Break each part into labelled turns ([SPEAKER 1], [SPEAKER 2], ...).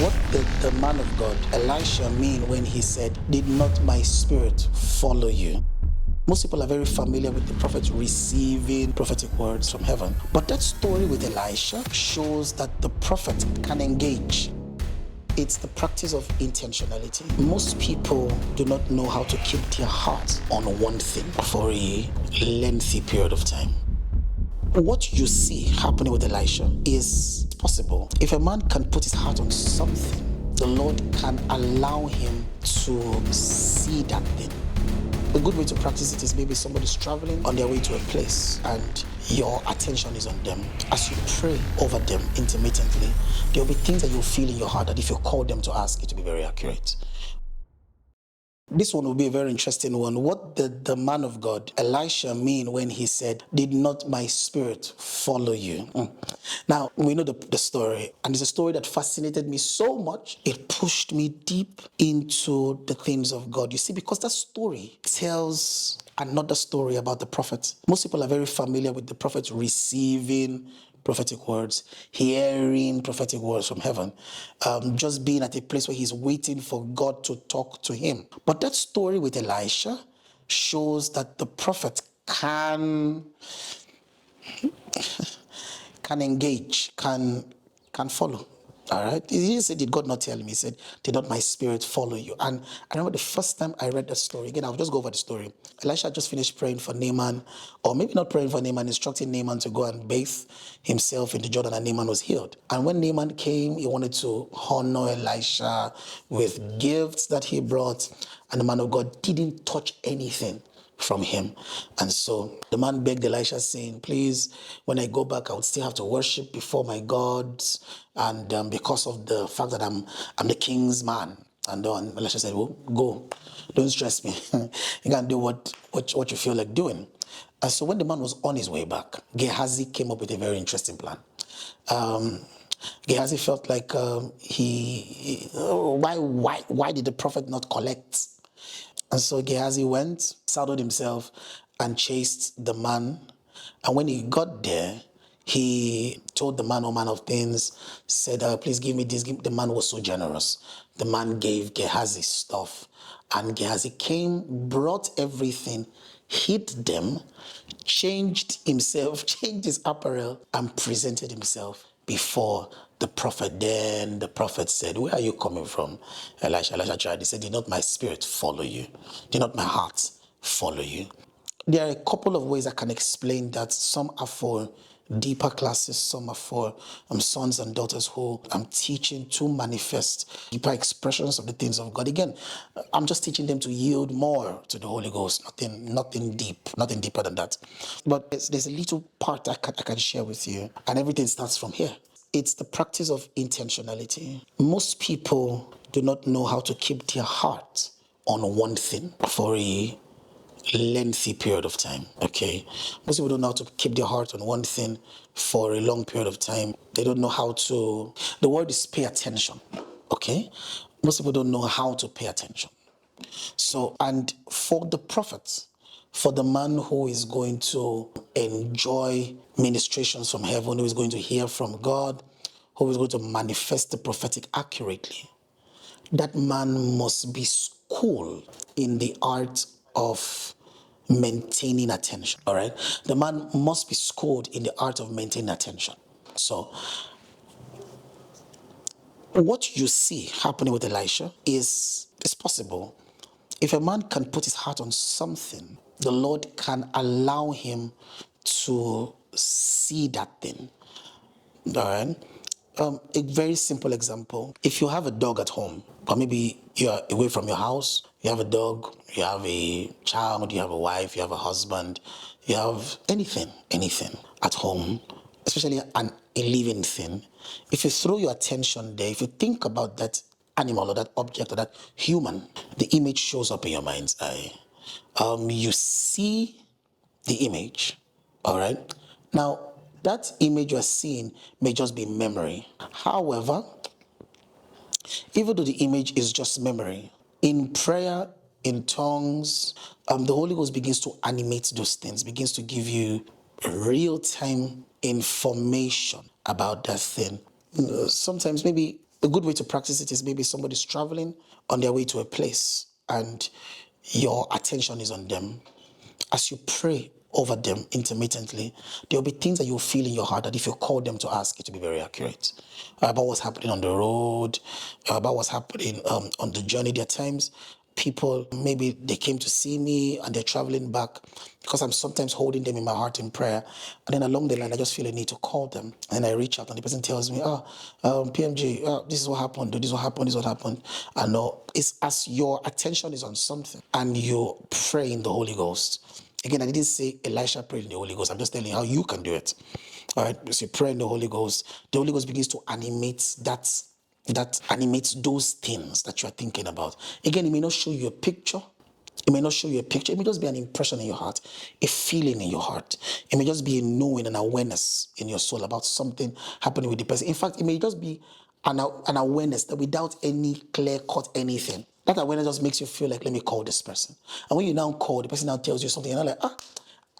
[SPEAKER 1] What did the man of God, Elisha, mean when he said, "Did not my spirit follow you"? Most people are very familiar with the prophet receiving prophetic words from heaven. But that story with Elisha shows that the prophet can engage. It's the practice of intentionality. Most people do not know how to keep their heart on one thing for a lengthy period of time. What you see happening with Elisha is possible. If a man can put his heart on something, the Lord can allow him to see that thing. A good way to practice it is maybe somebody's traveling on their way to a place and your attention is on them. As you pray over them intermittently, there will be things that you'll feel in your heart that if you call them to ask, it will be very accurate. This one will be a very interesting one. What did the man of God, Elisha, mean when he said, "Did not my spirit follow you"? Now, we know the story, and it's a story that fascinated me so much, it pushed me deep into the things of God. You see, because that story tells another story about the prophet. Most people are very familiar with the prophet receiving prophetic words, hearing prophetic words from heaven, just being at a place where he's waiting for God to talk to him. But that story with Elisha shows that the prophet can engage, can follow. All right. He didn't say, "Did God not tell me?" He said, "Did not my spirit follow you?" And I remember the first time I read that story. Again, I'll just go over the story. Elisha just finished praying for Naaman, or maybe not praying for Naaman, instructing Naaman to go and bathe himself in the Jordan, and Naaman was healed. And when Naaman came, he wanted to honor Elisha with gifts that he brought, and the man of God didn't touch anything from him. And so the man begged Elisha, saying, "Please, when I go back, I would still have to worship before my gods, and because of the fact that I'm the king's man." And Elisha said, "Well, go, don't stress me. You can do what you feel like doing." And so when the man was on his way back, Gehazi came up with a very interesting plan. Gehazi felt like why did the prophet not collect? And so Gehazi went, saddled himself, and chased the man. And when he got there, he told the man all manner of things, said, "Please give me this." The man was so generous. The man gave Gehazi stuff. And Gehazi came, brought everything, hid them, changed himself, changed his apparel, and presented himself before the prophet. Then the prophet said, "Where are you coming from?" Elisha tried. He said, "Did not my spirit follow you? Did not my heart follow you?" There are a couple of ways I can explain that. Some are for deeper classes, some are for sons and daughters who I'm teaching to manifest deeper expressions of the things of God. Again, I'm just teaching them to yield more to the Holy Ghost. Nothing deep, nothing deeper than that. But there's a little part I can share with you, and everything starts from here. It's the practice of intentionality. Most people do not know how to keep their heart on one thing for a lengthy period of time. Okay, most people don't know how to keep their heart on one thing for a long period of time. They don't know how to, the word is pay attention. Okay, most people don't know how to pay attention. So, and for the prophet, for the man who is going to enjoy ministrations from heaven, who is going to hear from God, who is going to manifest the prophetic accurately, that man must be schooled in the art of maintaining attention. All right, the man must be schooled in the art of maintaining attention. So what you see happening with Elisha is possible. If a man can put his heart on something, the Lord can allow him to see that thing. All right. A very simple example. If you have a dog at home, or maybe you're away from your house, you have a dog, you have a child, you have a wife, you have a husband, you have anything at home, especially a living thing. If you throw your attention there, if you think about that animal or that object or that human, the image shows up in your mind's eye. You see the image, all right? Now, that image you're seeing may just be memory. However, even though the image is just memory, in prayer, in tongues, the Holy Ghost begins to animate those things, begins to give you real-time information about that thing. Sometimes maybe A good way to practice it is maybe somebody's traveling on their way to a place and your attention is on them. As you pray over them intermittently, there will be things that you'll feel in your heart that if you call them to ask, it will be very accurate. About what's happening on the road, about what's happening on the journey. There are times people, maybe they came to see me and they're traveling back, because I'm sometimes holding them in my heart in prayer. And then along the line, I just feel a need to call them. And I reach out and the person tells me, PMG, this is what happened, this is what happened, this is what happened. I know it's as your attention is on something and you pray in the Holy Ghost. Again, I didn't say Elisha prayed in the Holy Ghost. I'm just telling you how you can do it. All right, so you pray in the Holy Ghost. The Holy Ghost begins to animate that animates those things that you are thinking about. Again, it may not show you a picture. It may not show you a picture. It may just be an impression in your heart, a feeling in your heart. It may just be a knowing, an awareness in your soul about something happening with the person. In fact, it may just be an awareness that without any clear-cut anything. That awareness just makes you feel like, let me call this person. And when you now call, the person now tells you something, and you're like,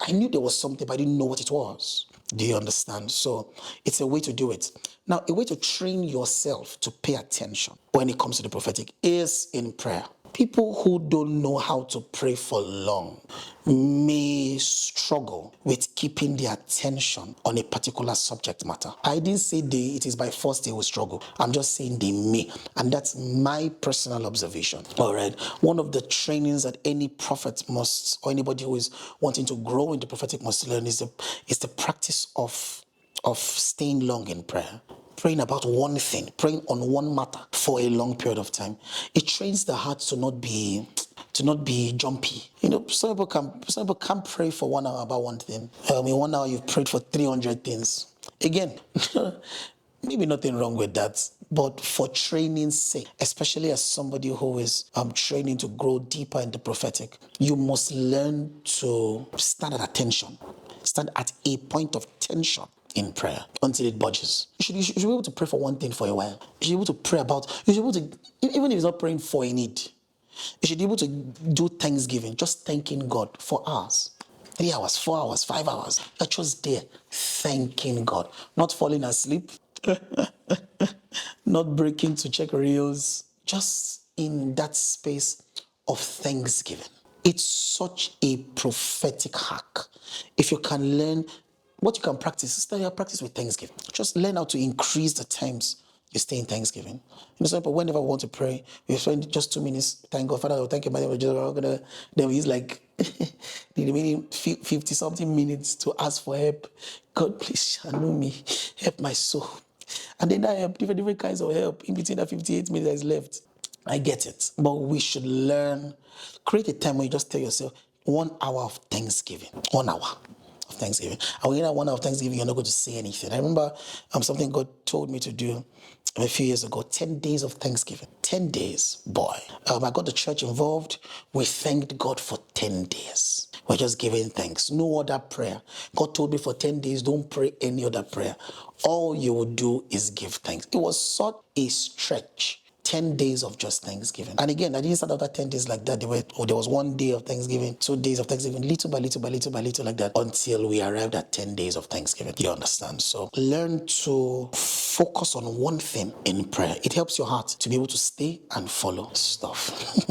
[SPEAKER 1] I knew there was something, but I didn't know what it was. Do you understand? So it's a way to do it. Now, a way to train yourself to pay attention when it comes to the prophetic is in prayer. People who don't know how to pray for long may struggle with keeping their attention on a particular subject matter. I didn't say it is by force they will struggle. I'm just saying they may. And that's my personal observation. All right. One of the trainings that any prophet must, or anybody who is wanting to grow in the prophetic must learn is the practice of staying long in prayer. Praying about one thing, praying on one matter for a long period of time. It trains the heart to not be jumpy. You know, some people can't pray for 1 hour about one thing. In 1 hour you've prayed for 300 things. Again, maybe nothing wrong with that, but for training's sake, especially as somebody who is training to grow deeper in the prophetic, you must learn to stand at attention, stand at a point of tension in prayer until it budges. You should be able to pray for one thing for a while. You should be able to pray about, you should be able to, even if it's not praying for a need, you should be able to do thanksgiving, just thanking God for hours. 3 hours, 4 hours, 5 hours. You're just there thanking God, not falling asleep, not breaking to check reels, just in that space of thanksgiving. It's such a prophetic hack. If you can learn what you can practice, start your practice with thanksgiving. Just learn how to increase the times you stay in thanksgiving. You know, some people, whenever we want to pray, we spend just 2 minutes, thank God, Father, thank you, my name is Jesus. Then he's like, the remaining 50 something minutes to ask for help. God, please, know me, help my soul. And then I have different kinds of help in between that 58 minutes that is left. I get it. But we should learn, create a time where you just tell yourself 1 hour of thanksgiving. 1 hour of thanksgiving. And when you're at 1 hour of thanksgiving, you're not going to say anything. I remember something God told me to do a few years ago, 10 days of thanksgiving. 10 days, boy. I got the church involved. We thanked God for 10 days. We're just giving thanks. No other prayer. God told me for 10 days, don't pray any other prayer. All you will do is give thanks. It was such a stretch. 10 days of just Thanksgiving. And again, I didn't start out at 10 days like that. There was 1 day of Thanksgiving, 2 days of Thanksgiving, little by little like that, until we arrived at 10 days of Thanksgiving. You understand? So learn to focus on one thing in prayer. It helps your heart to be able to stay and follow stuff.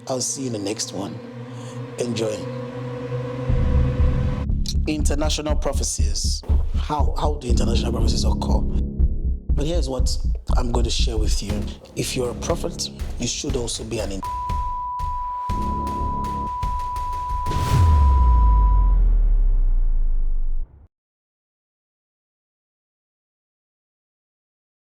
[SPEAKER 1] I'll see you in the next one. Enjoy. International prophecies. How do international prophecies occur? But here's what I'm going to share with you. If you're a prophet, you should also be an